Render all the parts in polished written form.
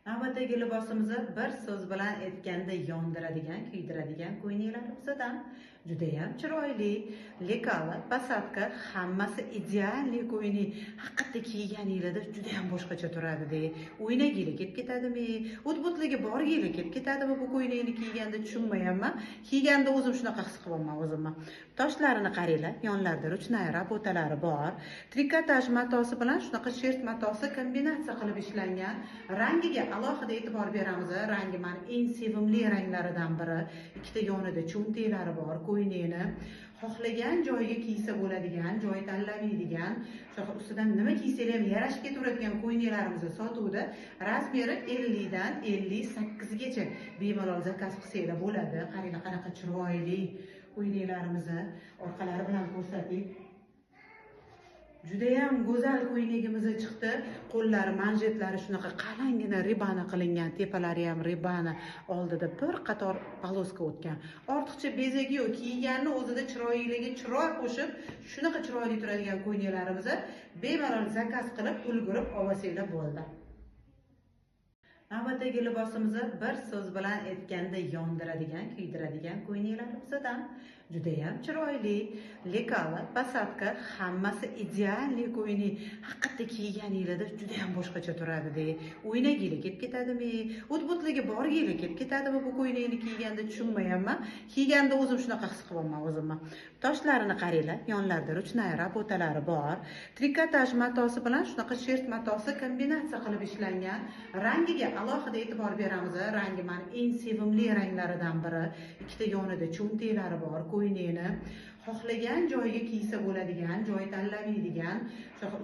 Navbatdagi libosimizni bir so'z bilan aytganda yondiradigan, kuydiradigan ko'ylaklarimiizdan judayam chiroyli, lekali, posadka, hammasi idealli ko'ylak. Haqiqatda kiyganingizda judayam boshqacha turadi. O'ynagiga kelib ketadimi? O'tbutligi borgiga kelib ketadimi bu ko'ylakni kiyganda tushunmayapman. Kiyganda o'zim shunaqa his qilaman o'zimni. Toshlarini qaranglar, yonlarida ruchnoy rabotalari bor. Trikotaj matosi bilan shunaqa shert matosi kombinatsiya qilib ishlangan. Rangiga alohida e'tibor beramiz. Rangi men eng sevimli ranglaridan biri. Ikkita yonida cho'ntaklari bor ko'ylakni. Xohlagan joyiga kiysa bo'ladigan, joy tanlamaydigan, ustidan nima kiysangiz ham yarashib ketaveradigan ko'ylaklarimizni sotuvda. Razmeri 50 dan 58 gacha bemalol zakaz qilsanglar bo'ladi. Qaranglar qanaqa chiroyli ko'ylaklarimizni orqalari bilan ko'rsating. Judayam go'zal ko'ylagimiz chiqdi. Qo'llari, manjetlari shunaqa qalangina ribana qilingan, tepalari ham ribana, oldida bir qator poloska o'tgan. Ortiqcha bezagi yo'q, kiyganni o'zida chiroyliga chiroy qo'shib, shunaqa chiroyli turadigan ko'ylaklarimizni bemalol zakaz qilib, ulgurib olsanglar bo'ldi. Navbatdagi libosimizni bir so'z bilan aytganda yondiradigan, kuydiradigan ko'ylaklarimiizdan judayam chiroyli, lekali, posadka, hammasi idealli ko'ylak. Haqiqatda kiyganingizda judayam boshqacha turadi. O'ynagiga kelib ketadimi? O'tbutligi borgiga kelib ketadimi bu ko'ylakni kiyganda tushunmayapman. Kiyganda o'zim shunaqa his qilaman o'zimni. Toshlarini qaranglar, yonlarida ruchnoy rabotalari bor. Trikotaj matosi bilan shunaqa shert matosi kombinatsiya qilib ishlangan. Rangiga alohida e'tibor beramiz. Rangi men eng sevimli ranglaridan biri. Ikkita yonida cho'ntaklari bor ko'ylakni. Xohlagan joyiga kiysa bo'ladigan, joy tanlamaydigan,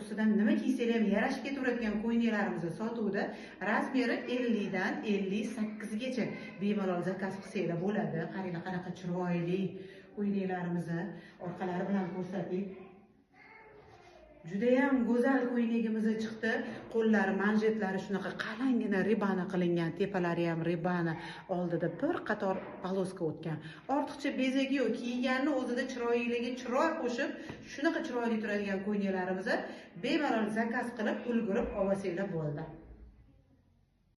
ustidan nima kiysangiz ham yarashib ketaveradigan ko'ylaklarimizni sotuvda. Razmeri 50 dan 58 gacha bemalol zakaz qilsanglar bo'ladi. Qaranglar qanaqa chiroyli ko'ylaklarimizni orqalari bilan ko'rsating. Judayam go'zal ko'ylagimiz chiqdi. Qo'llari, manjetlari shunaqa qalangina ribana qilingan, tepalari ham ribana, oldida bir qator poloska o'tgan. Ortiqcha bezagi yo'q, kiyganni o'zida chiroyliga chiroy qo'shib, shunaqa chiroyli turadigan ko'ylaklarimizni bemalol zakaz qilib, ulgurib olsanglar bo'ldi.